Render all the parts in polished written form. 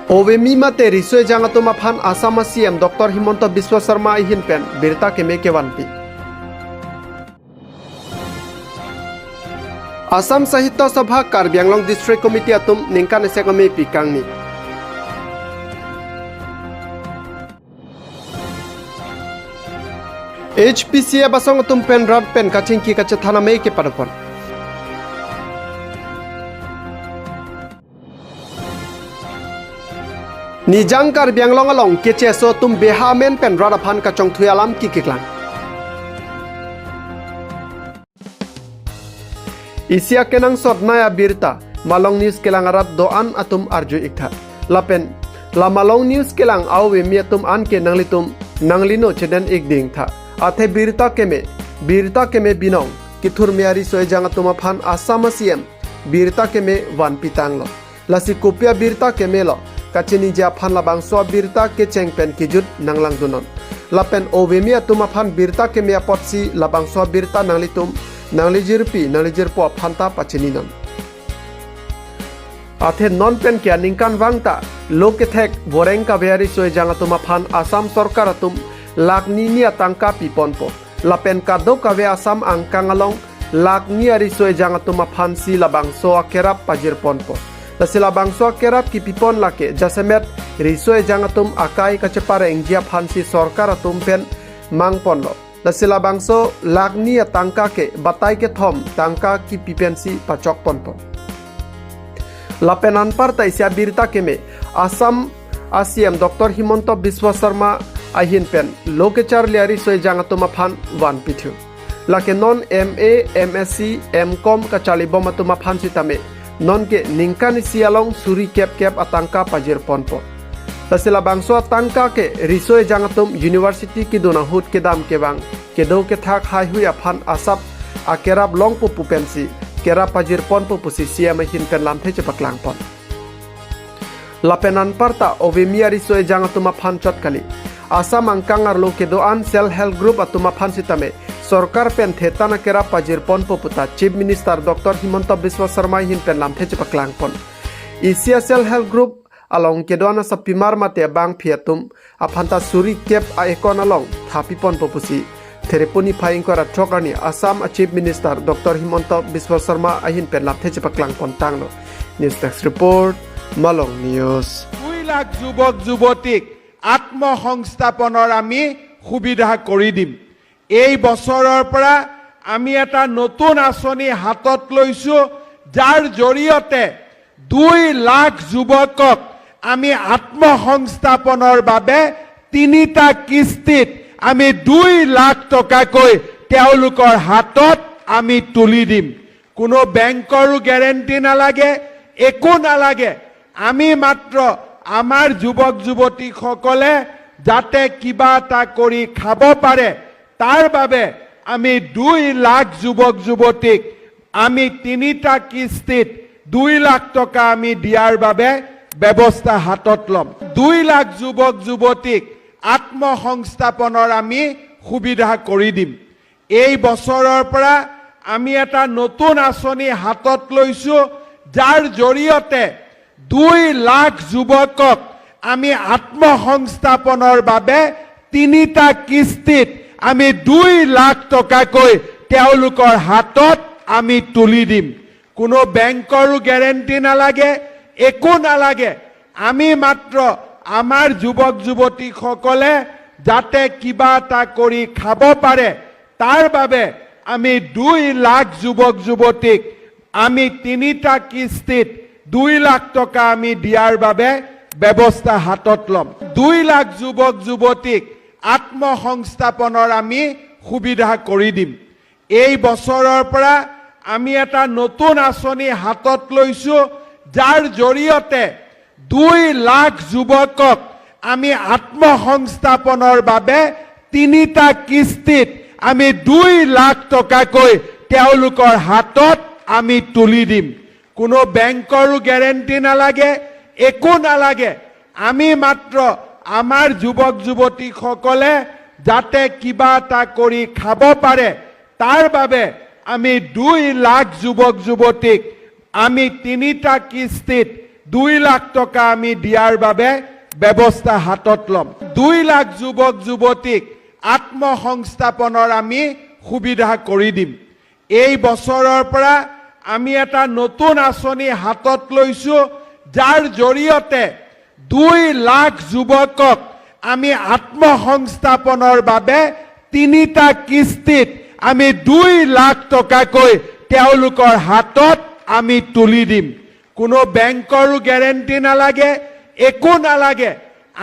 OVMI mate risoi jangatuma phan Assam CM Dr. Himanta Biswa Sharma ihin pen Abirta keme kewanpi. Assam Sahitya Sabha Karbi Anglong District Committee atum ningkan esegame pikangni. HPCA basong atum pen rad pen kachingki kachathana me ke padapon. Nijang Karbi Anglong along keche so tum behamen pen radaphan kachong thuyalam kikiklang. Isia kenang sotnaya Abirta Malong news kelang arat doan atum arju ikha lapen la Malong news kelang awe mi atum an ke nanglitum nanglino cheden ikding tha athe Abirta keme binong kithur meari soe jang atum phan Assam CM Abirta keme wan pitanglo lasi kopia Abirta keme lo kachini ja phan labang so Abirta ke chengpen kijut nanglang dunon lapen ovemi atum phan Abirta keme apotsi labang so Abirta nanglitum Nanglijir po phanta pachininon. Athe non pen kya ningkan wangta lokethek boreng ka beari soe jangatuma phan Assam sarkar atum lakni atangka piponpo lapen kado kawe Assam angkangalong lakni ari soe jangatuma phan si labang so akerap pajir ponpo lasila bangso akerap ki pipon lake jasemet risoe jangatum akai kachepare engia phan si sarkar atum pen mangponlo Lasila bangso lagni tangka ke batai ke thom tangka ki pipensi pachok ponpo. Lapenan partai si Abirta keme Assam ACM Dr. Himanta Biswa Sharma ahin pen lokechar liari soe jangatuma phan wan pithu. Lake non MA MSc MCom kachali bomatuma phan sitame non ke ningkani sialong suri kep atangka pajir ponpo. Lasila bangso tangka ke risoe jangatum university ki dona hut ke dam ke bang ke do ke thak hai hui aphan asap akerap long pu pensi kera pajir pon pu pusi siam hin pen lam the chepaklang pon lapenan parta ovemi risoe jangatum aphan chotkali Assam angkangar lo ke do an self help group atuma phan sitame sarkar pen thetana kera pajir pon pu puta chief minister Dr. Himanta Biswa Sharma hin pen lam the chepaklang pon Asia self help group along kedona sa pimar mate bang phiatum aphanta suri kep a ekon along thapi pon popusi thereponi phaing kora thokani Assam Chief Minister Dr. Himanta Biswa Sharma ahin pen lapthe chepaklang pon tanglo news desk report Malong news 2 lakh যুবক যুবতীক আত্মসংস্থাপনৰ আমি সুবিধা কৰি দিম এই বছৰৰ পৰা আমি এটা নতুন আঁচনি হাতত লৈছো যাৰ জৰিয়তে 2 লাখ যুৱকক আমি আত্মসংস্থাপনৰ বাবে 3টা কিস্তিত আমি 2 লাখ টকাকৈ তেওঁলোকৰ হাতত আমি তুলি দিম কোনো বেংকৰো গ্যাৰান্টি নালাগে একো নালাগে আমি মাত্ৰ আমাৰ যুৱক যুৱতীসকলে যাতে কিবা এটা কৰি খাব পাৰে তাৰ বাবে আমি 2 লাখ যুৱক যুৱতীক আমি 3টা কিস্তিত 2 লাখ টকা আমি দিয়াৰ বাবে ব্যৱস্থা হাতত লম 2 লাখ যুৱক যুৱতীক আত্মসংস্থাপনৰ আমি সুবিধা কৰি দিম এই বছৰৰ পৰা আমি এটা নতুন আঁচনি হাতত লৈছো যাৰ জৰিয়তে 2 লাখ যুৱকক আমি আত্মসংস্থাপনৰ বাবে 3টা কিস্তিত আমি 2 লাখ টকাকৈ তেওঁলোকৰ হাতত আমি তুলি দিম কোনো বেংকৰো গ্যাৰান্টি নালাগে একো নালাগে আমি মাত্ৰ আমাৰ যুৱক যুৱতীসকলে যাতে কিবা এটা কৰি খাব পাৰে তাৰ বাবে আমি 2 লাখ যুৱক যুৱতীক আমি 3টা কিস্তিত 2 লাখ টকা আমি দিয়াৰ বাবে ব্যৱস্থা হাতত লম 2 লাখ যুৱক যুৱতীক আত্মসংস্থাপনৰ আমি সুবিধা কৰি দিম এই বছৰৰ পৰা আমি এটা নতুন আঁচনি হাতত লৈছো যাৰ জৰিয়তে 2 লাখ যুৱকক আমি আত্মসংস্থাপনৰ বাবে 3টা কিস্তিত আমি 2 লাখ টকাকৈ তেওঁলোকৰ হাতত আমি তুলি দিম কোনো বেংকৰো গ্যাৰান্টি নালাগে একো নালাগে আমি মাত্ৰ আমাৰ যুৱক যুৱতীসকলে যাতে কিবা এটা কৰি খাব পাৰে তাৰ বাবে আমি 2 লাখ যুৱক যুৱতীক আমি 3টা কিস্তিত 2 লাখ টকা আমি দিয়াৰ বাবে ব্যৱস্থা হাতত ল'ম 2 লাখ যুৱক যুৱতীক আত্মসংস্থাপনৰ আমি সুবিধা কৰি দিম এই বছৰৰ পৰা আমি এটা নতুন আঁচনি হাতত লৈছো যাৰ জৰিয়তে 2 লাখ যুৱকক আমি আত্মসংস্থাপনৰ বাবে 3টা কিস্তিত আমি 2 লাখ টকাকৈ তেওঁলোকৰ হাতত আমি তুলি দিম কোনো বেংকৰো গ্যাৰেণ্টি নালাগে একো নালাগে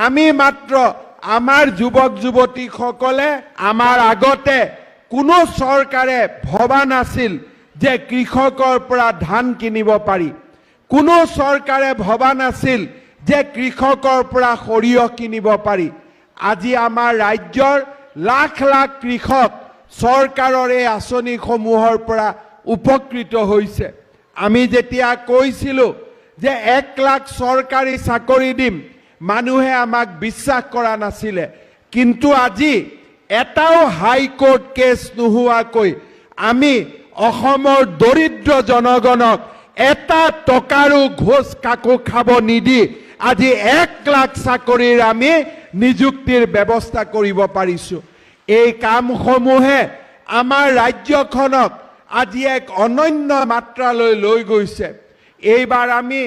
আমি মাত্ৰ আমাৰ যুৱক যুৱতীসকলে আমাৰ আগতে কোনো চৰকাৰে ভবা নাছিল যে কৃষকৰ পৰা ধান কিনিব পাৰি কোনো চৰকাৰে ভবা নাছিল যে কৃষকৰ পৰা সৰিয়হ কিনিব পাৰি আজি আমাৰ ৰাজ্যৰ লাখ লাখ কৃষক চৰকাৰৰ এই আঁচনিসমূহৰ পৰা উপকৃত হৈছে আমি যেতিয়া কৈছিলো যে 1 লাখ চৰকাৰী চাকৰি দিম মানুহে আমাক বিশ্বাস কৰা নাছিলে কিন্তু আজি এটাও হাইকোৰ্ট কেছ নোহোৱাকৈ আমি অসমৰ দৰিদ্ৰ জনগণক এটা টকাৰো ঘোষ কাকো খাব নিদি আজি 1 লাখ চাকৰিৰ আমি নিযুক্তিৰ ব্যৱস্থা কৰিব পাৰিছো এই কামসমূহে আমাৰ ৰাজ্যখনক আজি এক অনন্য মাত্ৰালৈ লৈ গৈছে এইবাৰ আমি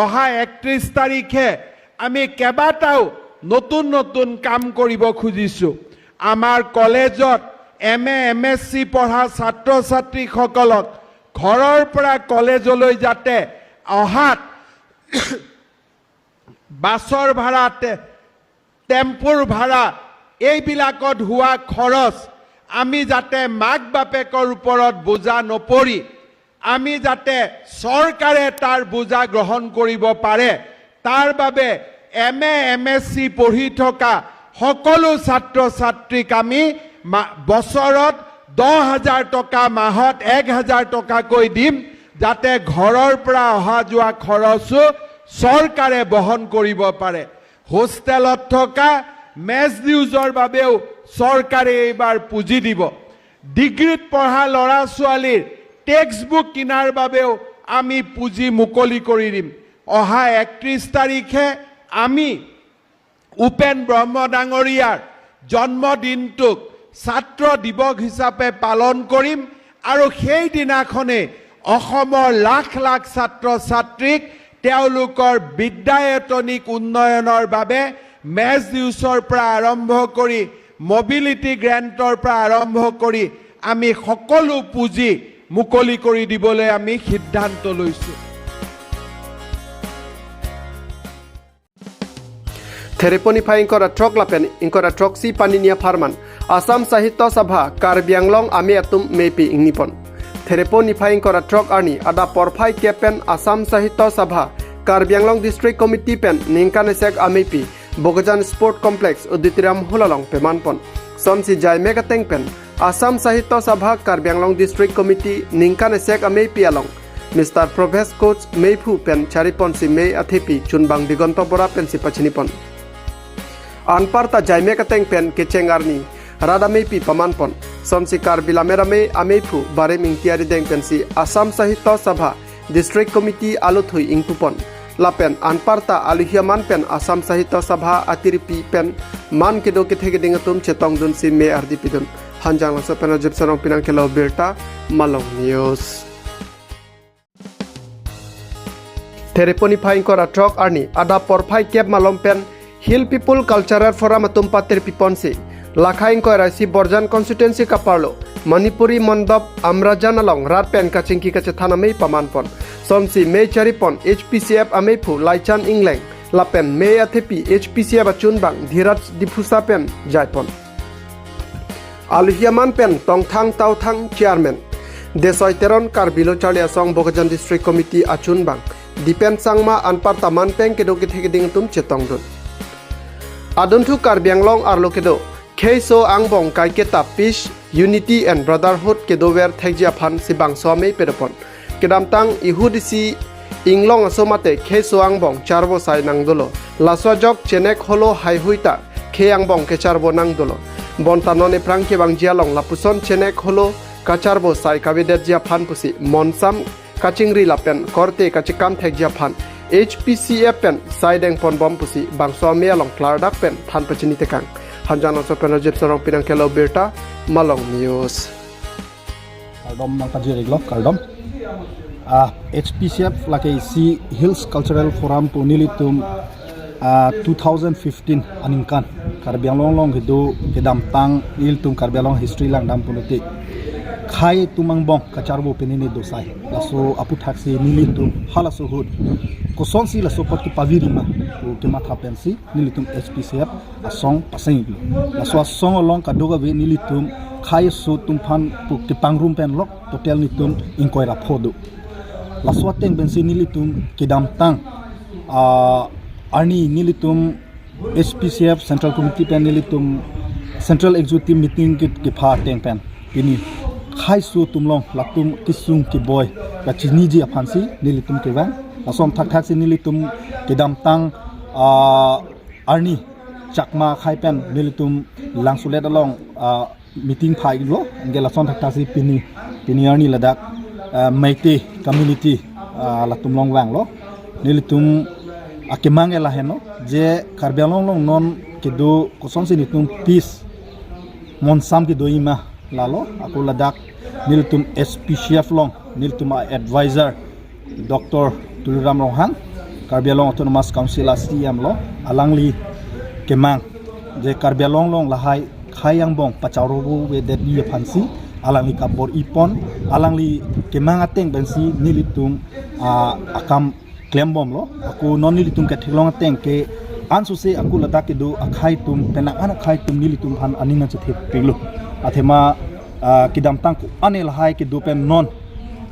অহা 31 তাৰিখে আমি কেইবাটাও নতুন নতুন কাম কৰিব খুজিছো আমাৰ কলেজত MA MSc পঢ়া ছাত্ৰ ছাত্ৰীসকলক ঘৰৰ পৰা কলেজলৈ যাতে অহাত বাছৰ ভাড়া টেম্পুৰ ভাড়া এইবিলাকত হোৱা খৰচ আমি যাতে মাক বাপেকৰ ওপৰত বোজা নপৰি আমি যাতে চৰকাৰে তাৰ বোজা গ্ৰহণ কৰিব পাৰে তাৰ বাবে MA MSc পঢ়ি থকা সকলো ছাত্ৰ ছাত্ৰীক আমি বছৰত 10,000 টকা মাহত 1,000 টকাকৈ দিম যাতে ঘৰৰ পৰা অহা যোৱা খৰচো চৰকাৰে বহন কৰিব পাৰে হোষ্টেলত থকা মেছ ডিউজৰ বাবেও চৰকাৰে এইবাৰ পুঁজি দিব ডিগ্ৰীত পঢ়া ল'ৰা ছোৱালীৰ টেক্সটবুক কিনাৰ বাবেও আমি পুঁজি মুকলি কৰি দিম অহা 31 তাৰিখে আমি উপেন ব্ৰহ্ম ডাঙৰীয়াৰ জন্মদিনটোক ছাত্ৰ দিৱস হিচাপে পালন কৰিম আৰু সেই দিনাখনে অসমৰ লাখ লাখ ছাত্ৰ ছাত্ৰীক তেওঁলোকৰ বিদ্যায়তনিক উন্নয়নৰ বাবে মেছ ডিউজৰ পৰা আৰম্ভ কৰি মোবিলিটি গ্ৰেণ্টৰ পৰা আৰম্ভ কৰি আমি সকলো পুঁজি মুকলি কৰি দিবলৈ আমি সিদ্ধান্ত লৈছো Thereponi pha ingkora trok lapen ingkora trok si paninia farman Assam Sahitya Sabha Karbi Anglong ame atum mepi ingnipon Thereponi pha ingkora trok arni ada porphai kepen Assam Sahitya Sabha Karbi Anglong District Committee pen ningkane sek amepi Bogajan Sport Complex Uditiram Hulalong pemanpon Somsi jai megateng pen Assam Sahitya Sabha Karbi Anglong District Committee ningkane sek amepi along Mr. Professor Coach Meipu pen charipon si Mei Athepi chunbang digonto bora pen si pachinipon Anparta jaime kateng pen kechengarni rada mepi pamanpon somsi Karbi lamerame amepu bare mingtiari deng pensi Assam Sahitya Sabha District Committee aluthui ingpupon lapen anparta aluhiaman pen Assam Sahitya Sabha atiripi pen man kedo kethege dingatum chetong dun si me ardipidun hanjang laso pen jepsanong pinang kelo Abirta Malong News Thereponi pha ingkora trok arni Adap porphai kep Malong pen Hill People Cultural Forum atum pater piponse lakhaing ko raisi Borjan constituency kaparlo Manipuri Mandap Amrajan along Ratpen kachingki kache thanamei pamanpon somsi Mei charipon HPCF ameipu Laichan Inglang lapen Mei athepi HPCF achunbang Dhiraj Dipusa pen jaipon Aluhiaman pen Tongthang Tauthang chairman Desoiteron Karbilo Charlia Song Bogajan District Committee achunbang Dipen Sangma anparta manpeng kedoki thegeding tum chetongdun Aduntu Karbi Anglong arlokedo Keiso Angbong Kaiketa Peace Unity and Brotherhood kedower thegja phan sibang somei pedopon kedamtang ihudisi inglong asomate Keiso Angbong charbo sai nangdolo laswajok chenek holo haihuita Keangbong kecharbo nangdolo bontanone prangke bang jialong lapuson chenek holo kacharbo sai kabedet ja phan pusi monsam kachingri lapen korte kachikam thegja phan HPCF pen saideng pon bom pusi bang somia long klardak pen than pachini tekang hanjang so pen rajib sarong pinang kelo Abirta Malong News Kaldom nang tajiriglo kaldom HPCF like si Hills Cultural Forum pu nilitum 2015 aningkan Karbiang long hidu kedam tang nilitum Karbiang history lang dam punuti khai tumang bong kacharbo penini dosai laso apu taxi nilitum halaso hud kosonsi laso pot ki pavirima o kema thapensi nilitum HPCF asong paseng laso asong long kadoga ve nilitum khai su tumphan pu ki pangrum pen lok total nitum inkoira phodu laso teng bensi nilitum kedam tang arni nilitum HPCF Central Committee pen nilitum Central Executive Meeting ki pha teng pen ini khai su tumlong latum kisung ki boy ka chini ji aphansi nilitum ke wang asom thak thak si nilitum kedam tang arni chakma khai pen nilitum langsulet along meeting phai lo angela som thak thak si pini arni ladak maite community latum long wang lo nilitum akemang ela heno je karbialong long non kedo koson si nitum peace monsam ki doima lalo aku ladak niltum SPCF long niltum advisor Dr. Tuliram Rohan Karbialong Autonomous Council STM lo alangli kemang je Karbialong long lahai khayang bong pacharobu we that ye phansi alangli kabor ipon alangli kemang ateng bensi nilitum akam klembom lo aku non nilitum ke thlong ateng ke ansu se aku ladak ke do akhai tum penang ana khai tum nilitum han aninga che thep piglo athema kidam tang anel hai ke dupen non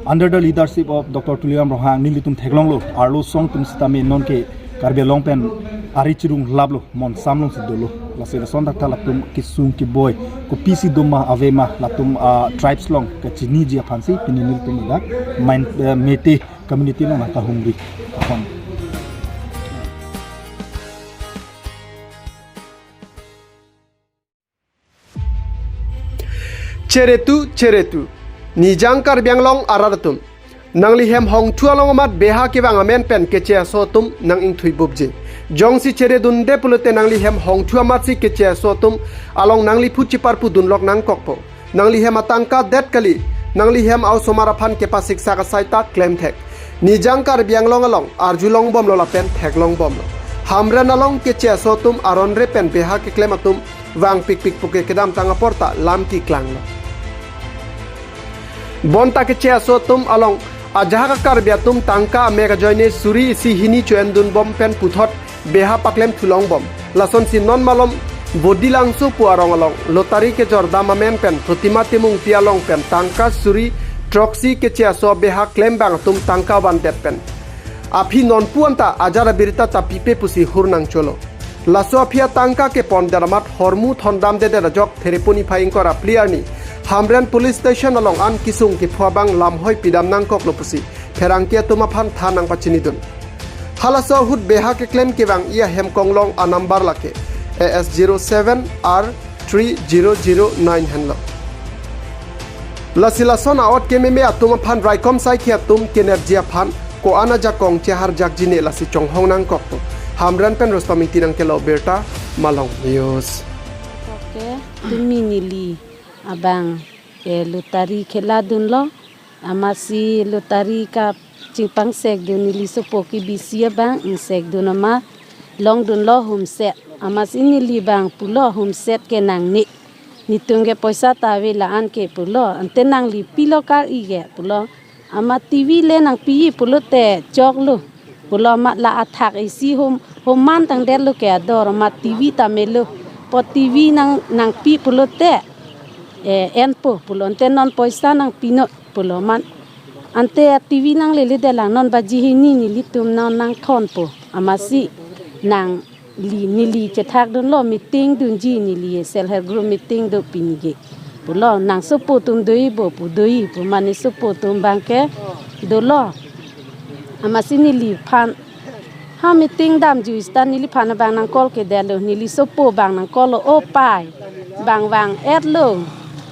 under the leadership of Dr. Tuliram Rohang nilitum theglong lo arlo song tum stame non ke Karbialong pen arichirung lablo mon samlong sidolo la se son dakta latum kisung ki boy ko pisi doma avema latum tribes long ke chini ji phansi pini nilitum dak main mete community long ta humri akhon ceretu nijang Karbiang long araratum nangli hem hong thualong mat beha ki wang amen pen keche so tum nang ing thui bubji jong si chere dun de pulute nangli hem hong thua mat si keche so tum along nangli phuchi par pu dun lok nang kokpo nangli hem atangka det kali nangli hem au somara phan ke pa siksa ka saita claim thek nijang Karbiang long along arjulong bom lola pen thek long bom hamran along keche so tum aron re pen beha ki claim atum wang pik pik puke kedam tanga porta lam ki klang lo bonta ke che so tum along ajaha Karbia tum tangka mega joine suri si hini chuen dun bom pen puthot beha paklem thulong bom lason si non malom bodilang su puarong along lotari ke jordam amen pen protima timung pialong pen tangka suri troxy ke che so beha klem bang tum tangka ban det pen api non puanta ajara birita ta pipe pusi hurnang cholo laso apia tangka ke pon daramat hormu thondam de rajok thereponi phaing kora pliarni Hamren Police Station along an kisung ki phwabang lamhoi pidam nang kok lopusi pherang ke tuma phan thanang pachini dun halaso hut beha ke claim ke bang ia hem konglong a number lake AS07R3009 hanlo lasila sona ot ke me atuma phan raikom sai khia tum kenerjia phan ko ana ja kong chehar jak jine lasi chonghong nang kok to Hamren pen rostaming tinang ke Abirta Malong News okay tuminili abang lutari khela dun lo amasi lutari ka chingpang sek dun nili sopo ki bisia bang sek dun ama long dun lo hum set amasi nili bang pulo hum set ke nang ni nitunge poisa tawe la an ke pulo ante nang li pilo kar ige pulo ama tv le nang pi pulo te chok lu pulo ma la athak isi hom man tang der lu ke ador ma tv ta melu po tv nang pi pulo te enpo pulo ante non poisa nang pino pulo man ante TV nang lele de lang non baji hini ni litum nang thon po amasi nang li che thak don lo meeting dun ji ni li self help group meeting do pinige pulo nang sopo tum doi bo pu doi pu mani sopo tum bangke do lo amasi ni li phan ha meeting dam ju stan ni li phan bang nang kol ke de lo ni li sopo bang nang kol o pai bang wang et lo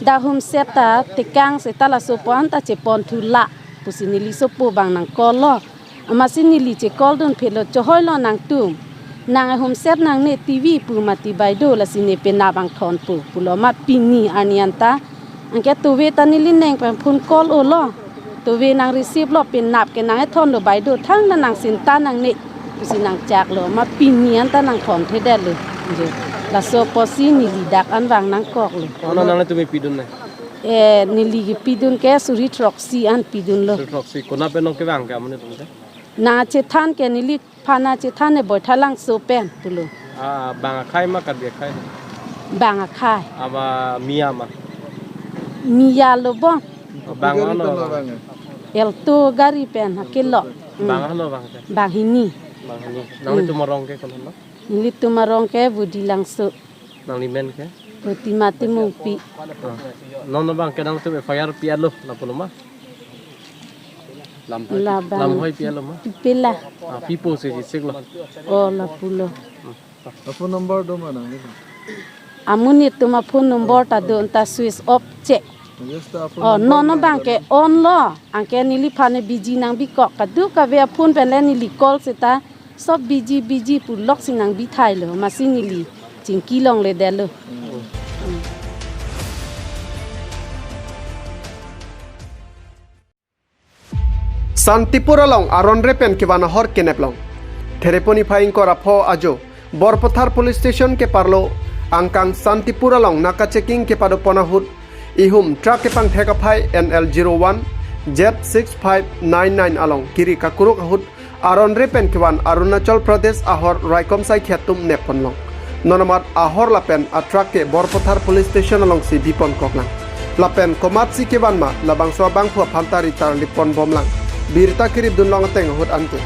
da hum seta tekang seta la sopo anta che pon thula pusini li sopo bang nang kolo amasi nili che call don phelo chohoi lo nang tum nang hom set nang ne tv pu mati bai do la sine pe na bang thon pu lo ma pini anianta angke tu ve tanili neng pa phun call o lo tu ve nang receive lo pe nap ke nang thon lo bai do thang na nang sin ta nang ne si nang jak lo ma pini anta nang thon the de le je la so posi nili dak an wang nang kok lo ono nang tumi pidun na nili gi pidun ke suri troxy an pidun lo troxy kona pe nong ke wang ka amne tumte na che than ke nili phana che than ne boi thalang so pen pulo bang khai ma ka be khai bang a khai ama mia ma miya lo bon bang ono el to gari pen hakelo bang ono bang bang hini bang ni nang tu morong ke kono no nili tumarong ke budi langso nang ni men ke poti mati mumpi non no bang ke nang tu fire pialo na pulo ma la bang lam hoi pialo ma pila pipo se ji siglo o la pulo phone number do mana amuni tuma phone number ta don ta switch off che no bang ke on lo angke nili phane biji nang bi kok ka du ka ve phone pe le nili call se ta sob biji pu lok sinang bi thai lo masi nili chingki long le de lo Santipura long aron repen ke wana hor kenep long thereponi phaing kora pho ajo borpothar police station ke parlo angkang Santipura long naka checking ke pado ponahut ihum truck ke pang theka phai NL01 Z6599 along kiri kakuruk hut aron repen ke wan Arunachal Pradesh ahor raikom sai khatum nepon long nonamat ahor lapen a truck ke borpothar police station along si bipon koklang lapen komatsi ke wan ma labang so bang phu phantari tar lipon bomlang Abirta kirib dun long teng hut anke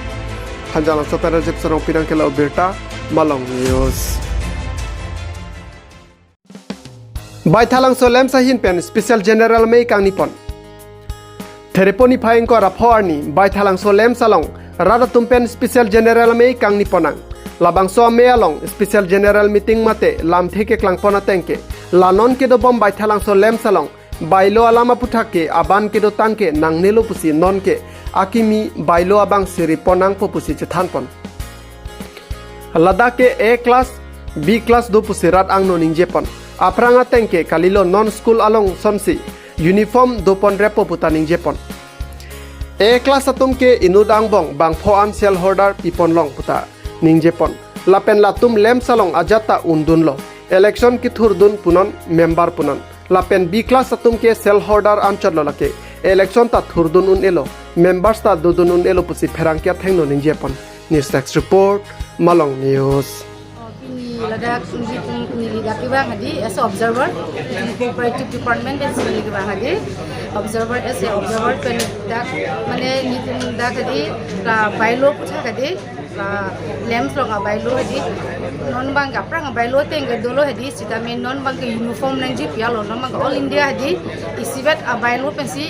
hanjala sotara jep sarong pidang kela Abirta Malong news Bai thalang so lem sahin pen special general mei kang nipon thereponi phaing ko raphoarni bai thalang so lem salong rada tumpen special general mei kang niponang labang so me along special general meeting mate lam theke klang pona tengke lanon ke do bom bai thalang so lem salong bailo alama puthake aban ke do tangke nang nelo pusi non ke akimi bailo abang siri ponang popusi chethan pon ladake A class B class do pusi rat ang no ningje pon apranga tengke kalilo non school along somsi uniform do pon repo puta ningje pon A class atum ke inudang bong bang phoan sel holder pipon long puta ningje pon lapen latum lem salong ajata undun lo election ki thurdun punon member punon lapen B class atum ke sel holder anchor lo lake election ta thurdun un elo members ta dudun un elo pusi pherangkya thengno ningje pon news text report Malong news Ladak nili daki bang hadi as observer cooperative department as nili bang hadi observer as a observer pen dak mane nitin dak hadi la bailo pucha hadi la lems long bailo hadi non bang aprang bailo teng dolo hadi sita men non bang uniform nang ji pialo non bang all india hadi isibat bailo pensi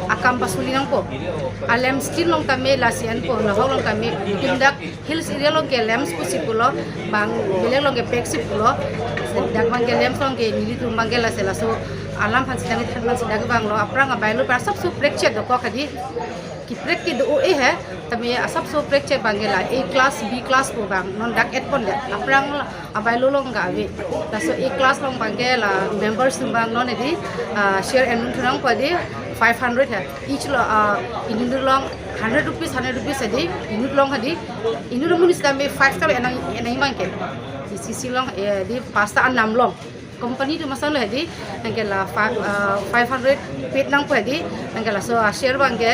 akam pasuli nang po alem skin long kami lasian po na long kami tindak hills area long ke lems po sipulo bang bile long ke pek sipulo dak bang ke lems long ke nili tum bang ke la sela so alam phan sidang than sidang bang lo aprang bailo par sab su break check do ko khadi ki break ki do e hai tami asap so break check bang la A class B class po bang non dak et pon de aprang bailo long ga ave ta so A class long bang ke la members bang non edi share and thurang po de 500 है each inut long 100 rupees adi inut long adi inut munis dame 5 tal enang mangke sisi long di pasta anam long company tu masalo adi angela 500 pet nang po adi angela so share bangke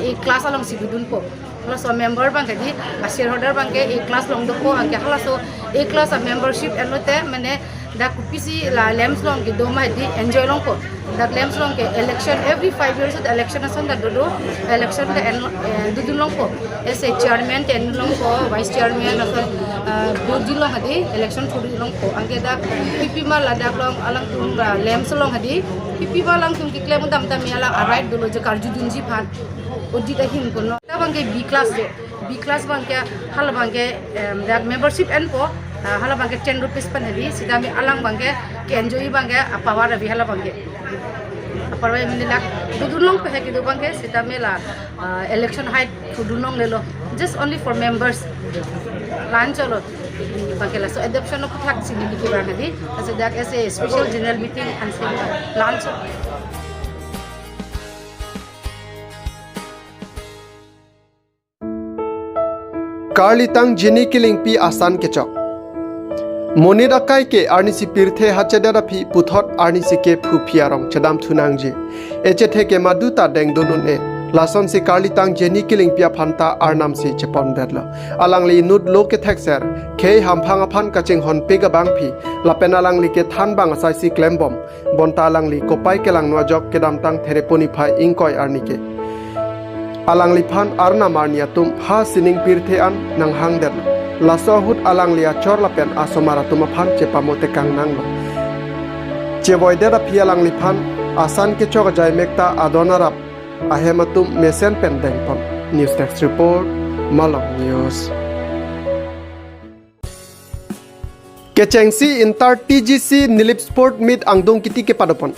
e class along sibudun po hala so member bangke di shareholder bangke e class long do po angke hala so e class membership elote mane da kupisi la lems long ke doma di enjoy long ko da lems long ke election every 5 years the election asan da do election da du long ko as a chairman ten long ko vice chairman asan board long hadi election thodi long ko ange da pp ma la da long alang tum lems long hadi pp ba lang tum ki claim dam dam yala right do lo je karju dunji phan odi da hin ko no da bangke B class bangke hal bangke that membership and po hala bangke 10 rupees pan hadi sidami alang bangke ke enjoy bangke apawar abi hala bangke parwai minilak dudulong pe ki dubang ke sita mela election height dudulong lelo just only for members lunch cholo bakela so adoption of thak sini ki bang hadi as dak as a special general meeting and lunch Karli tang jini kiling pi asan ke chok Monit akai ke arnisi pirthe hachadara phi puthot arnisi ke phu phiarong chadam thunang je eche theke maduta deng donun e lason si karli tang jeni kiling pia phanta arnam si chepon bedlo alangli nud loke thekser khei hamphang aphan kaching hon pega bang phi lapen alangli ke than bang sai si klembom bonta alangli kopai kelang no jok kedam tang thereponi phai ingkoi arnike alangli phan arna marnia tum ha sining pirthe an nang hang der laso hut alang lia chor lapen asomara tuma phan che pamote kang nang lo che voidera phialang li phan asan ke chok jai mekta adonarap ahematum mesen pen deng pon news text report Malong news kechengsi intar TGC nilip sport meet angdong kiti ke padopon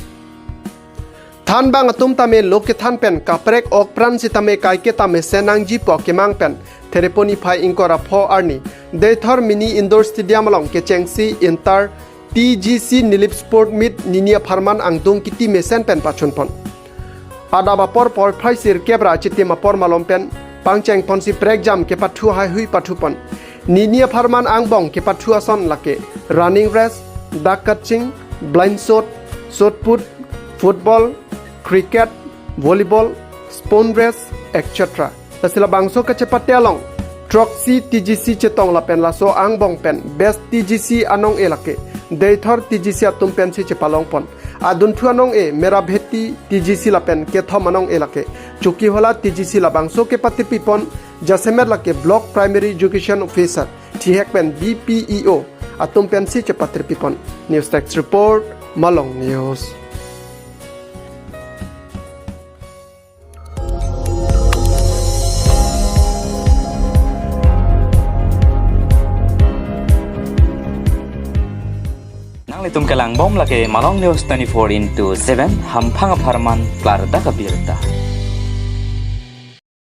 than bang atum tame loke than pen kaprek ok pran si tame kai ke tame senang ji po kemang pen thereponi phai inkora pho arni deithor mini indoor stadium along kechengsi intar TGC nilip sport meet ninia farman angdong kiti mesen pen pachun pon adaba por phai sir kebra chitima por malom pen pangcheng ponsi prek jam ke pathu hai hui pathu pon ninia farman angbong ke pathu ason lake running race duck catching blind shot put football cricket volleyball spoon race etc tasila bangso ka chepatelong troxy TGC chetong la pen la so angbong pen best TGC anong elake deithor TGC atum pen si chepalong pon adun thu anong e mera bheti TGC la pen ke thom anong elake chuki hola TGC la bangso ke pati pipon jasemer lake block primary education officer thihek pen BPEO atum pen si chepatri pipon news text report Malong news Litum kelang bom lagi Malong News 24/7 Hamphang Farman Klar Abirta.